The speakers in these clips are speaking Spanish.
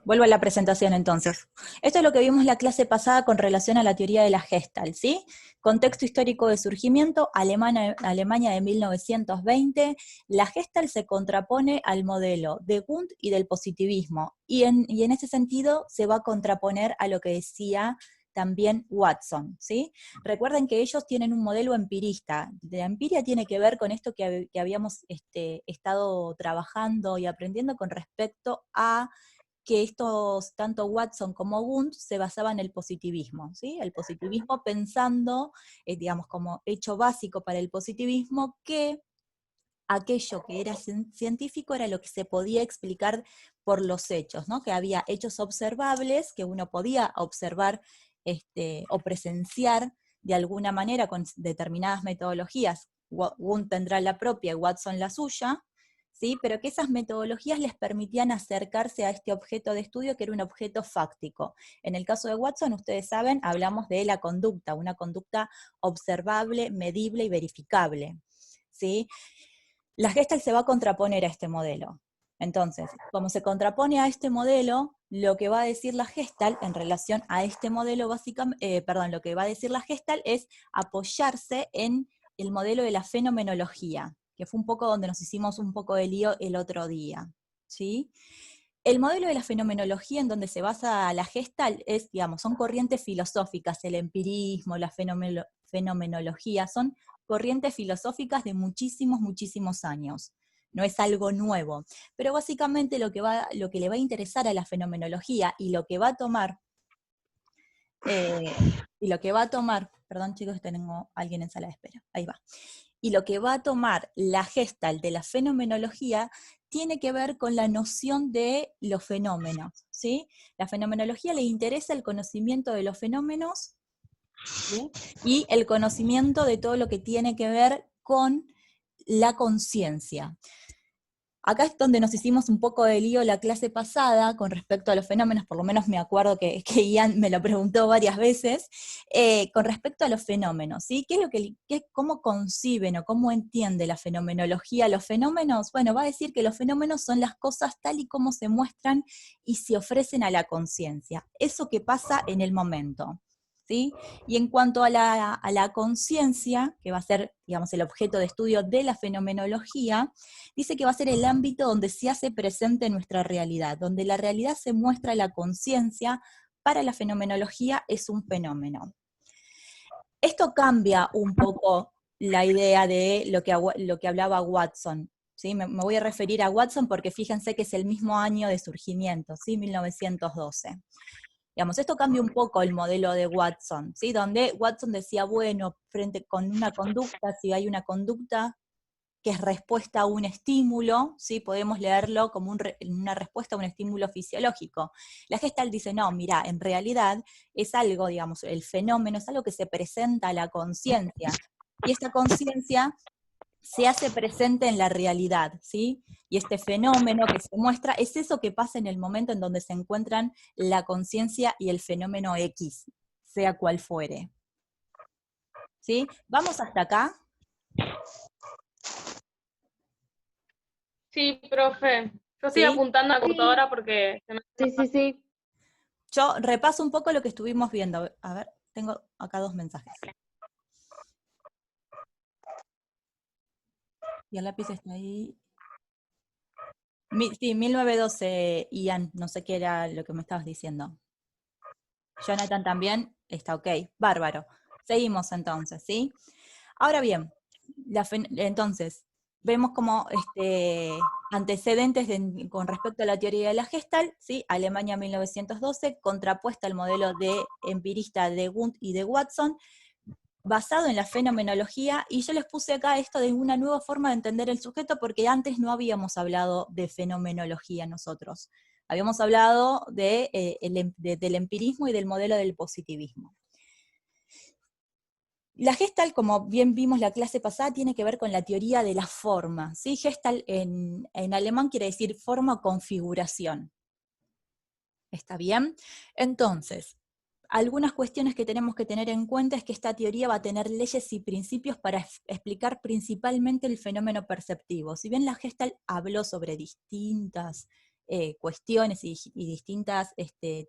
Vuelvo a la presentación entonces. Esto es lo que vimos la clase pasada con relación a la teoría de la Gestalt, ¿sí? Contexto histórico de surgimiento, Alemania de 1920. La Gestalt se contrapone al modelo de Wundt y del positivismo, y en ese sentido se va a contraponer a lo que decía también Watson, ¿sí? Recuerden que ellos tienen un modelo empirista. La empiria tiene que ver con esto que habíamos estado trabajando y aprendiendo con respecto a que estos, tanto Watson como Wundt, se basaban en el positivismo, ¿sí? El positivismo pensando, digamos, como hecho básico para el positivismo, que aquello que era científico era lo que se podía explicar por los hechos, ¿no? Que había hechos observables que uno podía observar o presenciar de alguna manera con determinadas metodologías. Wundt tendrá la propia y Watson la suya, ¿sí? Pero que esas metodologías les permitían acercarse a este objeto de estudio que era un objeto fáctico. En el caso de Watson, ustedes saben, hablamos de la conducta, una conducta observable, medible y verificable, ¿sí? La Gestalt se va a contraponer a este modelo. Entonces, como se contrapone a este modelo, lo que va a decir la Gestalt en relación a este modelo, básicamente, lo que va a decir la Gestalt es apoyarse en el modelo de la fenomenología, que fue un poco donde nos hicimos un poco de lío el otro día, ¿sí? El modelo de la fenomenología en donde se basa la Gestalt es, digamos, son corrientes filosóficas, el empirismo, la fenomenología, son corrientes filosóficas de muchísimos, muchísimos años. No es algo nuevo. Pero básicamente lo que le va a interesar a la fenomenología y lo que va a tomar, perdón chicos, tengo a alguien en sala de espera, ahí va. Y lo que va a tomar la Gestalt de la fenomenología tiene que ver con la noción de los fenómenos, ¿sí? La fenomenología le interesa el conocimiento de los fenómenos, ¿sí? Y el conocimiento de todo lo que tiene que ver con la conciencia. Acá es donde nos hicimos un poco de lío la clase pasada con respecto a los fenómenos, por lo menos me acuerdo que Ian me lo preguntó varias veces, con respecto a los fenómenos, ¿sí? ¿Cómo conciben o cómo entiende la fenomenología los fenómenos? Bueno, va a decir que los fenómenos son las cosas tal y como se muestran y se ofrecen a la conciencia, eso que pasa en el momento. ¿Sí? Y en cuanto a la conciencia, que va a ser, digamos, el objeto de estudio de la fenomenología, dice que va a ser el ámbito donde se hace presente nuestra realidad, donde la realidad se muestra la conciencia, para la fenomenología es un fenómeno. Esto cambia un poco la idea de lo que hablaba Watson. ¿Sí? Me voy a referir a Watson porque fíjense que es el mismo año de surgimiento, ¿sí? 1912. Digamos, esto cambia un poco el modelo de Watson, ¿sí? Donde Watson decía, bueno, frente con una conducta, si hay una conducta que es respuesta a un estímulo, ¿sí? Podemos leerlo como una respuesta a un estímulo fisiológico. La Gestalt dice, no, mira, en realidad es algo, digamos, el fenómeno es algo que se presenta a la conciencia, y esta conciencia se hace presente en la realidad, ¿sí? Y este fenómeno que se muestra es eso que pasa en el momento en donde se encuentran la conciencia y el fenómeno X, sea cual fuere. ¿Sí? ¿Vamos hasta acá? Sí, profe. Yo estoy ¿Sí? apuntando a la computadora porque se me... Sí. Yo repaso un poco lo que estuvimos viendo. A ver, tengo acá 2 mensajes. Y el lápiz está ahí. Sí, 1912, Ian, no sé qué era lo que me estabas diciendo. Jonathan también está ok, bárbaro. Seguimos entonces, ¿sí? Ahora bien, entonces, vemos como antecedentes con respecto a la teoría de la Gestalt, ¿sí? Alemania 1912, contrapuesta al modelo de empirista de Wundt y de Watson, basado en la fenomenología, y yo les puse acá esto de una nueva forma de entender el sujeto, porque antes no habíamos hablado de fenomenología nosotros. Habíamos hablado del empirismo y del modelo del positivismo. La Gestalt, como bien vimos la clase pasada, tiene que ver con la teoría de la forma, ¿sí? Gestalt en alemán quiere decir forma o configuración. ¿Está bien? Entonces, algunas cuestiones que tenemos que tener en cuenta es que esta teoría va a tener leyes y principios para explicar principalmente el fenómeno perceptivo. Si bien la Gestalt habló sobre distintas cuestiones y distintas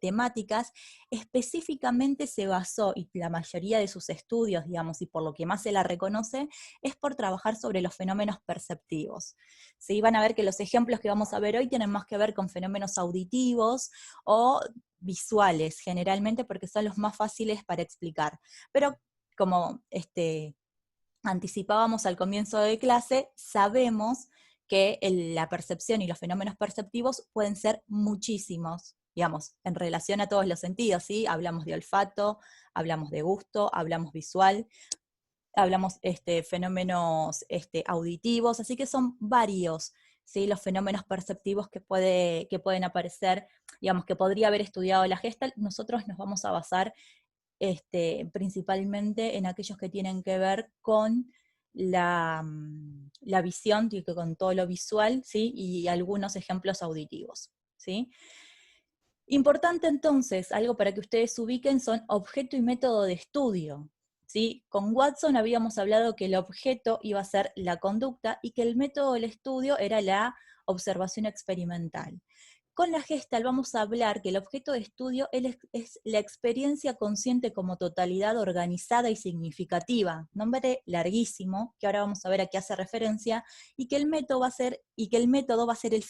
temáticas, específicamente se basó, y la mayoría de sus estudios, digamos, y por lo que más se la reconoce, es por trabajar sobre los fenómenos perceptivos. ¿Sí? Van a ver que los ejemplos que vamos a ver hoy tienen más que ver con fenómenos auditivos o visuales, generalmente porque son los más fáciles para explicar. Pero como anticipábamos al comienzo de clase, sabemos que la percepción y los fenómenos perceptivos pueden ser muchísimos, digamos, en relación a todos los sentidos, ¿sí? Hablamos de olfato, hablamos de gusto, hablamos visual, hablamos fenómenos auditivos, así que son varios, ¿sí? Los fenómenos perceptivos que pueden aparecer, digamos, que podría haber estudiado la Gestalt. Nosotros nos vamos a basar principalmente en aquellos que tienen que ver con la visión, con todo lo visual, ¿sí? Y algunos ejemplos auditivos, ¿sí? Importante entonces, algo para que ustedes ubiquen, son objeto y método de estudio, ¿sí? Con Watson habíamos hablado que el objeto iba a ser la conducta y que el método del estudio era la observación experimental. Con la Gestalt vamos a hablar que el objeto de estudio es la experiencia consciente como totalidad organizada y significativa, nombre larguísimo, que ahora vamos a ver a qué hace referencia, y que el método va a ser el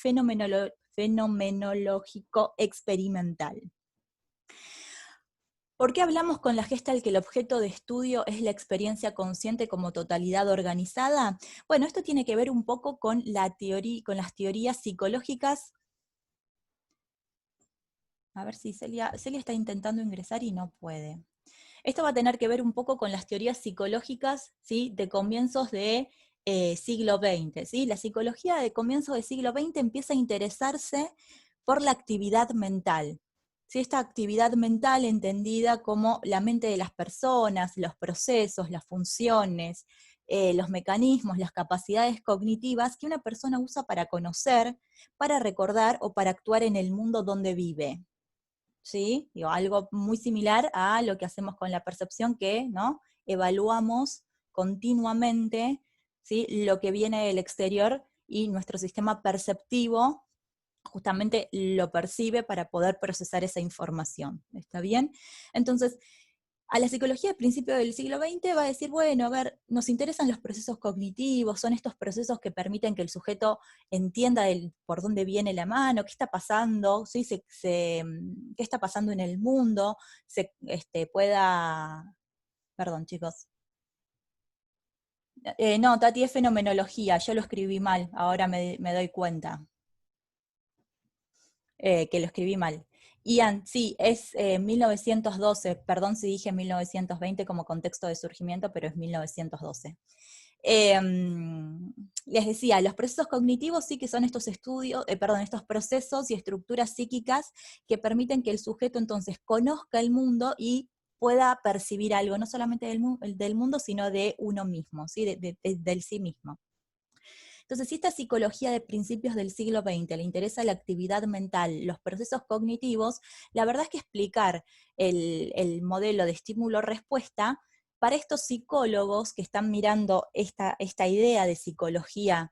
fenomenológico experimental. ¿Por qué hablamos con la Gestalt que el objeto de estudio es la experiencia consciente como totalidad organizada? Bueno, esto tiene que ver un poco con las teorías psicológicas. A ver si Celia está intentando ingresar y no puede. Esto va a tener que ver un poco con las teorías psicológicas, ¿sí? De comienzos de siglo XX. ¿Sí? La psicología de comienzos del siglo XX empieza a interesarse por la actividad mental. ¿Sí? Esta actividad mental entendida como la mente de las personas, los procesos, las funciones, los mecanismos, las capacidades cognitivas que una persona usa para conocer, para recordar o para actuar en el mundo donde vive. ¿Sí? Digo, algo muy similar a lo que hacemos con la percepción, que, ¿no? Evaluamos continuamente, ¿sí? Lo que viene del exterior y nuestro sistema perceptivo justamente lo percibe para poder procesar esa información. ¿Está bien? Entonces, a la psicología a principios del siglo XX va a decir, bueno, a ver, nos interesan los procesos cognitivos, son estos procesos que permiten que el sujeto entienda por dónde viene la mano, qué está pasando, ¿sí? Qué está pasando en el mundo, pueda... Perdón, chicos. No, Tati, es fenomenología, yo lo escribí mal, ahora me doy cuenta que lo escribí mal. Ian, sí, es 1912, perdón si dije 1920 como contexto de surgimiento, pero es 1912. Les decía, los procesos cognitivos sí que son estos estos procesos y estructuras psíquicas que permiten que el sujeto entonces conozca el mundo y pueda percibir algo, no solamente del mundo, sino de uno mismo, ¿sí? Del sí mismo. Entonces, si esta psicología de principios del siglo XX le interesa la actividad mental, los procesos cognitivos, la verdad es que explicar el modelo de estímulo-respuesta para estos psicólogos que están mirando esta idea de psicología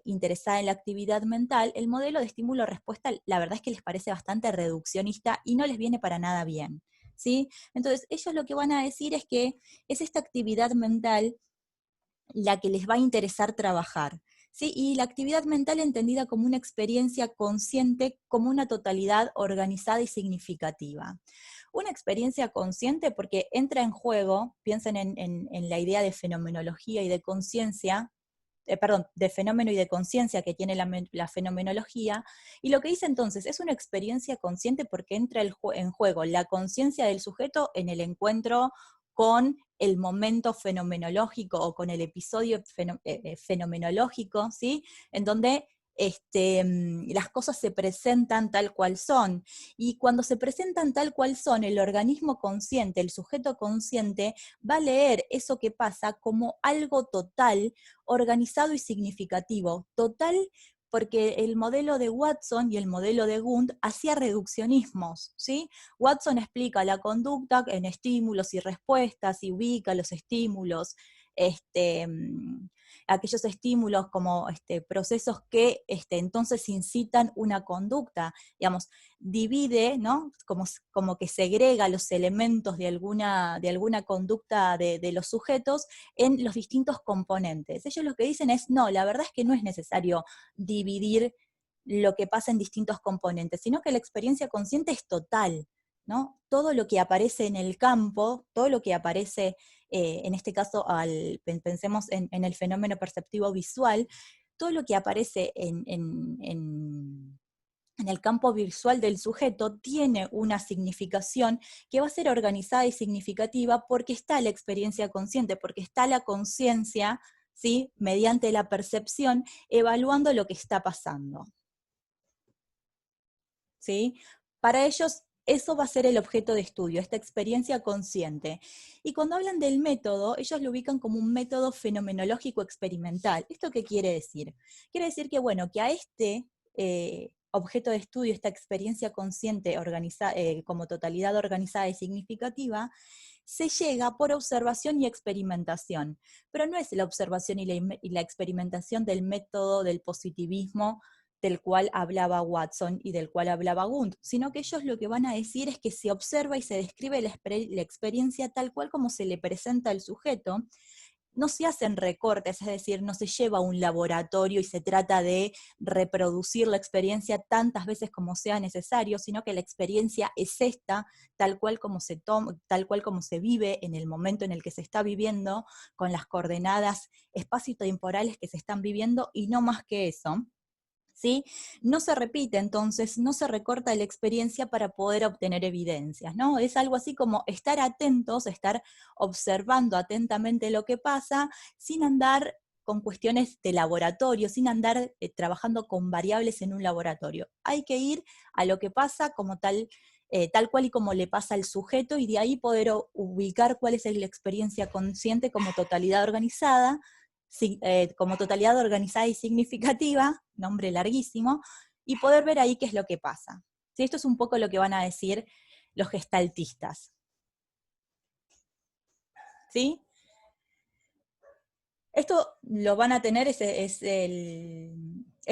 interesada en la actividad mental, el modelo de estímulo-respuesta, la verdad es que les parece bastante reduccionista y no les viene para nada bien, ¿sí? Entonces, ellos lo que van a decir es que es esta actividad mental la que les va a interesar trabajar, ¿sí? Y la actividad mental entendida como una experiencia consciente, como una totalidad organizada y significativa. Una experiencia consciente porque entra en juego, piensen en la idea de fenomenología y de conciencia, de fenómeno y de conciencia que tiene la fenomenología, y lo que dice entonces es una experiencia consciente porque entra en juego la conciencia del sujeto en el encuentro con el momento fenomenológico o con el episodio fenomenológico, ¿sí? En donde las cosas se presentan tal cual son. Y cuando se presentan tal cual son, el organismo consciente, el sujeto consciente, va a leer eso que pasa como algo total, organizado y significativo. Total porque el modelo de Watson y el modelo de Gunt hacía reduccionismos, ¿sí? Watson explica la conducta en estímulos y respuestas y ubica los estímulos aquellos estímulos como procesos que entonces incitan una conducta, digamos, divide, ¿no? Como que segrega los elementos de alguna conducta de los sujetos en los distintos componentes. Ellos lo que dicen es, no, la verdad es que no es necesario dividir lo que pasa en distintos componentes, sino que la experiencia consciente es total, ¿no? Todo lo que aparece en el campo, todo lo que aparece, en este caso, pensemos en el fenómeno perceptivo visual, todo lo que aparece en el campo visual del sujeto tiene una significación que va a ser organizada y significativa porque está la experiencia consciente, porque está la conciencia, ¿sí?, mediante la percepción, evaluando lo que está pasando. ¿Sí? Para ellos eso va a ser el objeto de estudio, esta experiencia consciente. Y cuando hablan del método, ellos lo ubican como un método fenomenológico experimental. ¿Esto qué quiere decir? Quiere decir que, bueno, que a objeto de estudio, esta experiencia consciente como totalidad organizada y significativa, se llega por observación y experimentación. Pero no es la observación y la experimentación del método del positivismo del cual hablaba Watson y del cual hablaba Gunt, sino que ellos lo que van a decir es que se observa y se describe la experiencia tal cual como se le presenta al sujeto. No se hacen recortes, es decir, no se lleva a un laboratorio y se trata de reproducir la experiencia tantas veces como sea necesario, sino que la experiencia es esta, tal cual como se toma, tal cual como se vive en el momento en el que se está viviendo, con las coordenadas espacio-temporales que se están viviendo, y no más que eso. ¿Sí? No se repite, entonces, no se recorta la experiencia para poder obtener evidencias, ¿no? Es algo así como estar atentos, estar observando atentamente lo que pasa, sin andar con cuestiones de laboratorio, sin andar trabajando con variables en un laboratorio. Hay que ir a lo que pasa como tal, tal cual y como le pasa al sujeto, y de ahí poder ubicar cuál es la experiencia consciente como totalidad organizada, como totalidad organizada y significativa, nombre larguísimo, y poder ver ahí qué es lo que pasa. ¿Sí? Esto es un poco lo que van a decir los gestaltistas. ¿Sí? Esto lo van a tener, es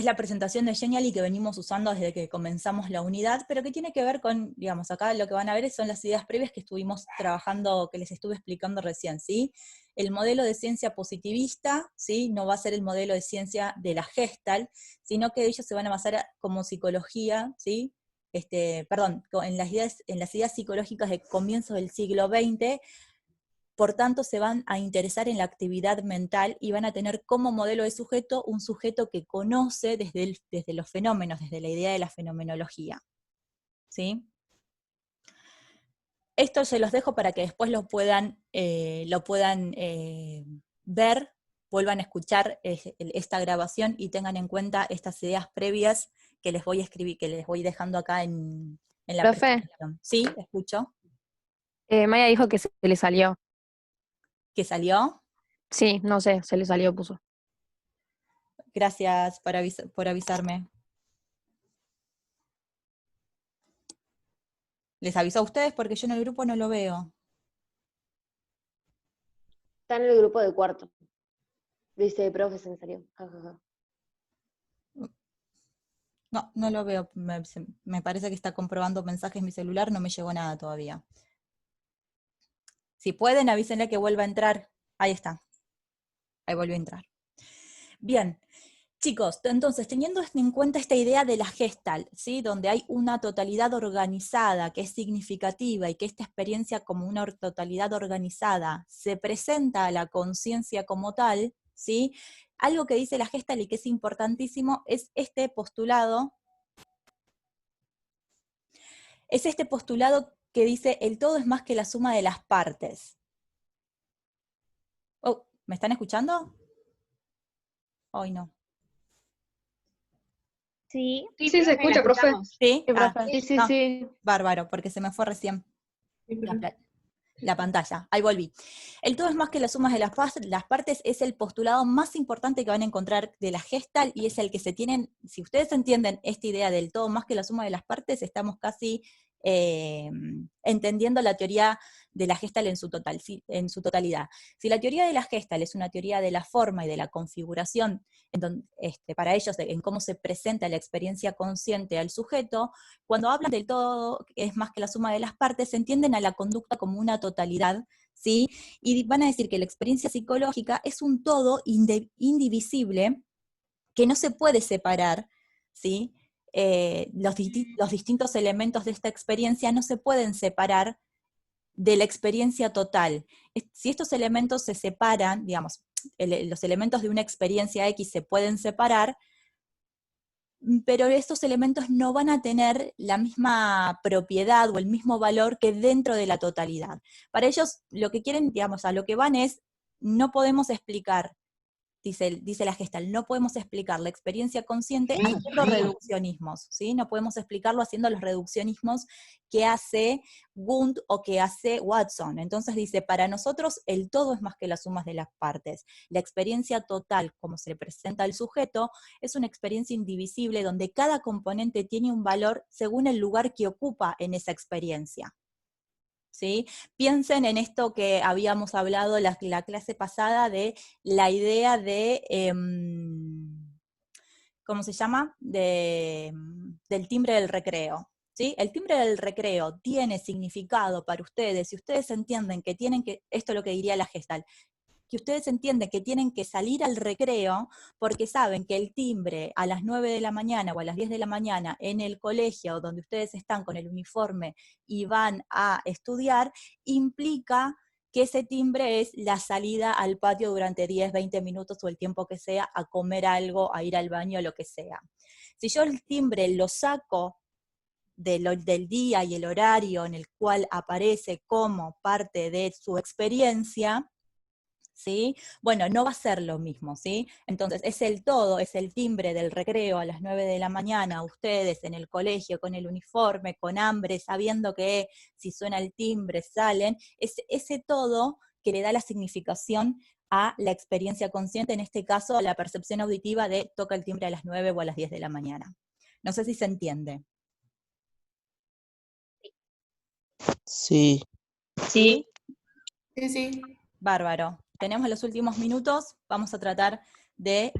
la presentación de Genially que venimos usando desde que comenzamos la unidad, pero que tiene que ver con, digamos, acá lo que van a ver son las ideas previas que estuvimos trabajando, que les estuve explicando recién, ¿sí? El modelo de ciencia positivista, ¿sí?, no va a ser el modelo de ciencia de la Gestalt, sino que ellos se van a basar como psicología, ¿sí? En las ideas psicológicas de comienzo del siglo XX. Por tanto, se van a interesar en la actividad mental y van a tener como modelo de sujeto un sujeto que conoce desde los fenómenos, desde la idea de la fenomenología. ¿Sí? Esto se los dejo para que después lo puedan ver, vuelvan a escuchar esta grabación y tengan en cuenta estas ideas previas que les voy a escribir, que les voy dejando acá en la Profe, presentación. ¿Sí? ¿Escucho? Maya dijo que se le salió. ¿Qué salió? Sí, no sé, se le salió, puso. Gracias por avisarme. ¿Les avisó a ustedes? Porque yo en el grupo no lo veo. Está en el grupo de cuarto. Dice, profe, se me salió. Ja, ja, ja. No, no lo veo. Me parece que está comprobando mensajes mi celular, no me llegó nada todavía. Si pueden, avísenle que vuelva a entrar. Ahí está. Ahí volvió a entrar. Bien. Chicos, entonces, teniendo en cuenta esta idea de la Gestalt, ¿sí?, donde hay una totalidad organizada que es significativa y que esta experiencia como una totalidad organizada se presenta a la conciencia como tal, ¿sí?, algo que dice la Gestalt y que es importantísimo es este postulado. Es este postulado que dice, el todo es más que la suma de las partes. Oh, ¿me están escuchando? Hoy no. Sí. Sí, Sí, se escucha, profe. ¿Sí? profe. Sí, No, sí. bárbaro, porque se me fue recién la pantalla. Ahí volví. El todo es más que la suma de las partes es el postulado más importante que van a encontrar de la Gestalt y es el que se tienen, si ustedes entienden esta idea del todo más que la suma de las partes, estamos casi entendiendo la teoría de la Gestalt en su totalidad. Si la teoría de la Gestalt es una teoría de la forma y de la configuración, para ellos, en cómo se presenta la experiencia consciente al sujeto, cuando hablan del todo, que es más que la suma de las partes, se entienden a la conducta como una totalidad, ¿sí? Y van a decir que la experiencia psicológica es un todo indivisible que no se puede separar, ¿sí? Los distintos elementos de esta experiencia no se pueden separar de la experiencia total. Si estos elementos se separan, digamos, los elementos de una experiencia X se pueden separar, pero estos elementos no van a tener la misma propiedad o el mismo valor que dentro de la totalidad. Para ellos, lo que quieren, digamos, a lo que van es, no podemos explicar, dice la Gestalt, no podemos explicar la experiencia consciente haciendo reduccionismos, ¿sí? No podemos explicarlo haciendo los reduccionismos que hace Wundt o que hace Watson. Entonces dice, para nosotros el todo es más que las sumas de las partes. La experiencia total, como se le presenta al sujeto, es una experiencia indivisible donde cada componente tiene un valor según el lugar que ocupa en esa experiencia. ¿Sí? Piensen en esto que habíamos hablado la clase pasada de la idea de, ¿cómo se llama? Del timbre del recreo. ¿Sí? El timbre del recreo tiene significado para ustedes, si ustedes entienden que tienen que, esto es lo que diría la Gestalt, que ustedes entienden que tienen que salir al recreo porque saben que el timbre a las 9 de la mañana o a las 10 de la mañana en el colegio donde ustedes están con el uniforme y van a estudiar, implica que ese timbre es la salida al patio durante 10, 20 minutos o el tiempo que sea, a comer algo, a ir al baño, lo que sea. Si yo el timbre lo saco del día y el horario en el cual aparece como parte de su experiencia, ¿sí? Bueno, no va a ser lo mismo, ¿sí? Entonces, es el todo, es el timbre del recreo a las 9 de la mañana, ustedes en el colegio con el uniforme, con hambre, sabiendo que si suena el timbre salen, es ese todo que le da la significación a la experiencia consciente, en este caso a la percepción auditiva de toca el timbre a las 9 o a las 10 de la mañana. No sé si se entiende. Sí. ¿Sí? Sí, sí. Bárbaro. Tenemos los últimos minutos, vamos a tratar de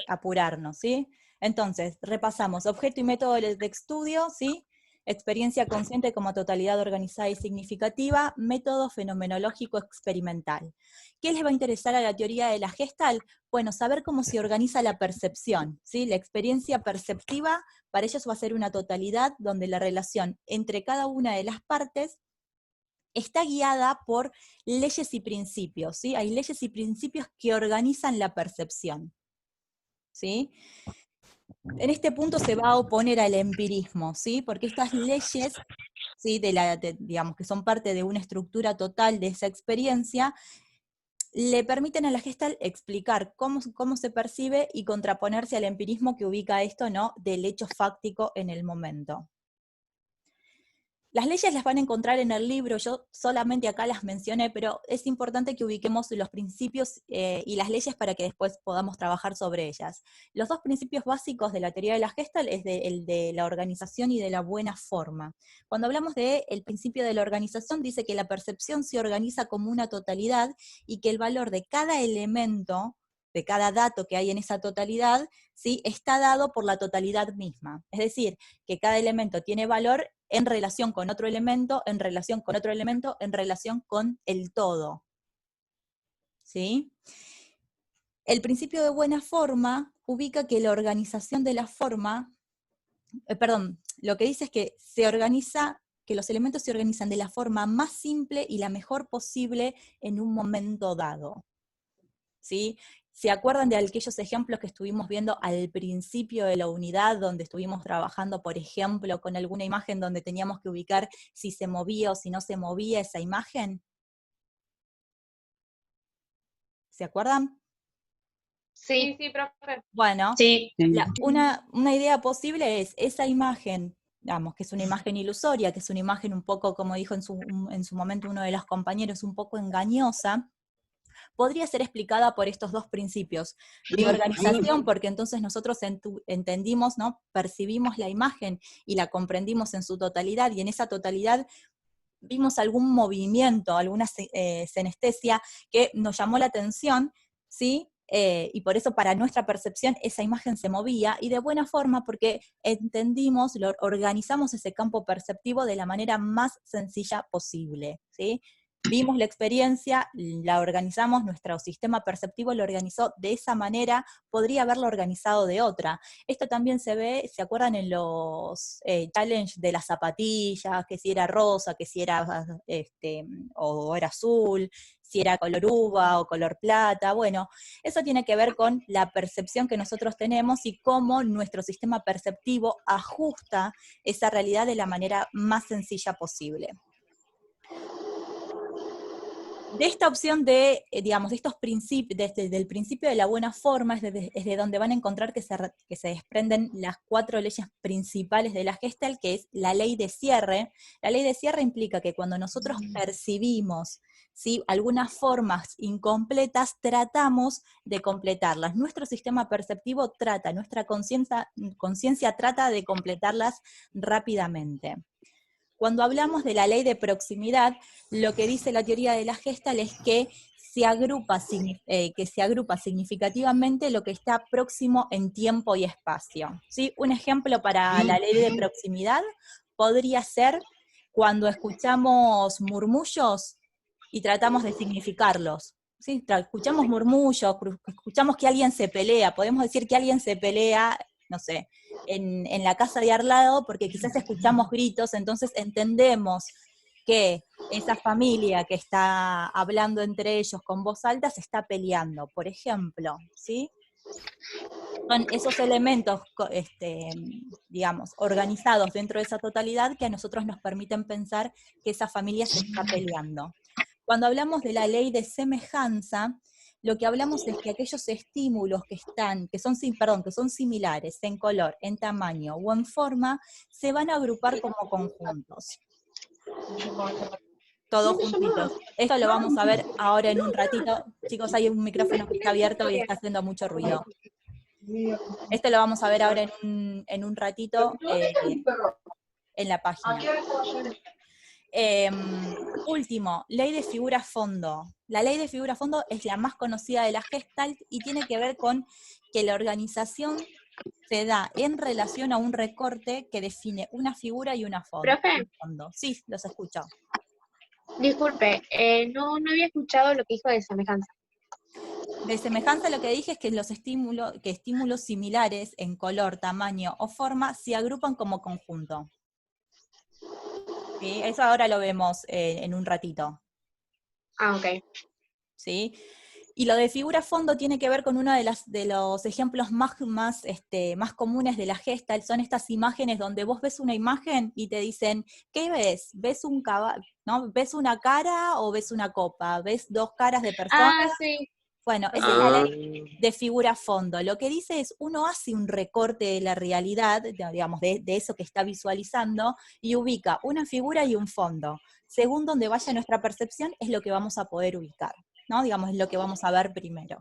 apurarnos, ¿sí? Entonces, repasamos objeto y método de estudio, ¿sí? Experiencia consciente como totalidad organizada y significativa, método fenomenológico experimental. ¿Qué les va a interesar a la teoría de la Gestalt? Bueno, saber cómo se organiza la percepción, ¿sí? La experiencia perceptiva para ellos va a ser una totalidad donde la relación entre cada una de las partes está guiada por leyes y principios, ¿sí? Hay leyes y principios que organizan la percepción, ¿sí? En este punto se va a oponer al empirismo, ¿sí? Porque estas leyes, ¿sí? Digamos que son parte de una estructura total de esa experiencia, le permiten a la Gestalt explicar cómo se percibe y contraponerse al empirismo que ubica esto, ¿no? Del hecho fáctico en el momento. Las leyes las van a encontrar en el libro, yo solamente acá las mencioné, pero es importante que ubiquemos los principios y las leyes para que después podamos trabajar sobre ellas. Los dos principios básicos de la teoría de la Gestalt es el de la organización y de la buena forma. Cuando hablamos del principio de la organización, dice que la percepción se organiza como una totalidad y que el valor de cada elemento, de cada dato que hay en esa totalidad, ¿sí? Está dado por la totalidad misma. Es decir, que cada elemento tiene valor en relación con otro elemento, en relación con otro elemento, en relación con el todo. ¿Sí? El principio de buena forma ubica que la organización de la forma, lo que dice es que que los elementos se organizan de la forma más simple y la mejor posible en un momento dado. ¿Sí? ¿Se acuerdan de aquellos ejemplos que estuvimos viendo al principio de la unidad, donde estuvimos trabajando, por ejemplo, con alguna imagen donde teníamos que ubicar si se movía o si no se movía esa imagen? ¿Se acuerdan? Sí, sí, profe. Bueno, Sí. una idea posible es esa imagen, digamos, que es una imagen ilusoria, que es una imagen un poco, como dijo en su momento uno de los compañeros, un poco engañosa. podría ser explicada por estos dos principios. De organización, porque entonces nosotros entendimos, ¿no? Percibimos la imagen y la comprendimos en su totalidad, y en esa totalidad vimos algún movimiento, alguna senestesia que nos llamó la atención, ¿sí? Y por eso para nuestra percepción esa imagen se movía, y de buena forma porque entendimos, organizamos ese campo perceptivo de la manera más sencilla posible, ¿sí? Vimos la experiencia, la organizamos, nuestro sistema perceptivo lo organizó de esa manera, podría haberlo organizado de otra. Esto también se ve, ¿se acuerdan en los challenge de las zapatillas? Que si era rosa, que si era o era azul, si era color uva o color plata. Bueno, eso tiene que ver con la percepción que nosotros tenemos y cómo nuestro sistema perceptivo ajusta esa realidad de la manera más sencilla posible. De esta opción de, digamos, de estos principios, desde el principio de la buena forma, es de donde van a encontrar que se desprenden las 4 leyes principales de la Gestalt, que es la ley de cierre. La ley de cierre implica que cuando nosotros percibimos, ¿sí?, algunas formas incompletas, tratamos de completarlas. Nuestro sistema perceptivo trata, nuestra conciencia trata de completarlas rápidamente. Cuando hablamos de la ley de proximidad, lo que dice la teoría de la Gestalt es que se agrupa significativamente lo que está próximo en tiempo y espacio, ¿sí? Un ejemplo para la ley de proximidad podría ser cuando escuchamos murmullos y tratamos de significarlos. ¿Sí? Escuchamos murmullos, escuchamos que alguien se pelea, podemos decir que alguien se pelea, no sé, en la casa de al lado, porque quizás escuchamos gritos, entonces entendemos que esa familia que está hablando entre ellos con voz alta se está peleando, por ejemplo, ¿sí? Son esos elementos, digamos, organizados dentro de esa totalidad que a nosotros nos permiten pensar que esa familia se está peleando. Cuando hablamos de la ley de semejanza, lo que hablamos es que aquellos estímulos que son similares en color, en tamaño o en forma, se van a agrupar como conjuntos. Todos juntitos. Esto lo vamos a ver ahora en un ratito. Chicos, hay un micrófono que está abierto y está haciendo mucho ruido. Esto lo vamos a ver ahora en un ratito en la página. Último, ley de figura-fondo. La ley de figura-fondo es la más conocida de la Gestalt y tiene que ver con que la organización se da en relación a un recorte que define una figura y una ¿Profe? fondo. Sí, los escucho. Disculpe, no había escuchado lo que dijo de semejanza. De semejanza lo que dije es que estímulos similares en color, tamaño o forma se agrupan como conjunto. ¿Sí? Eso ahora lo vemos en un ratito. Ah, ok. ¿Sí? Y lo de figura-fondo tiene que ver con uno de los ejemplos más comunes de la Gestalt, son estas imágenes donde vos ves una imagen y te dicen, ¿qué ves? ¿Ves un caballo? ¿No? ¿Ves una cara o ves una copa? ¿Ves 2 caras de personas? Ah, sí. Bueno, esa es la ley de figura-fondo. Lo que dice es, uno hace un recorte de la realidad, digamos, de eso que está visualizando, y ubica una figura y un fondo. Según donde vaya nuestra percepción, es lo que vamos a poder ubicar, ¿no? Digamos, es lo que vamos a ver primero.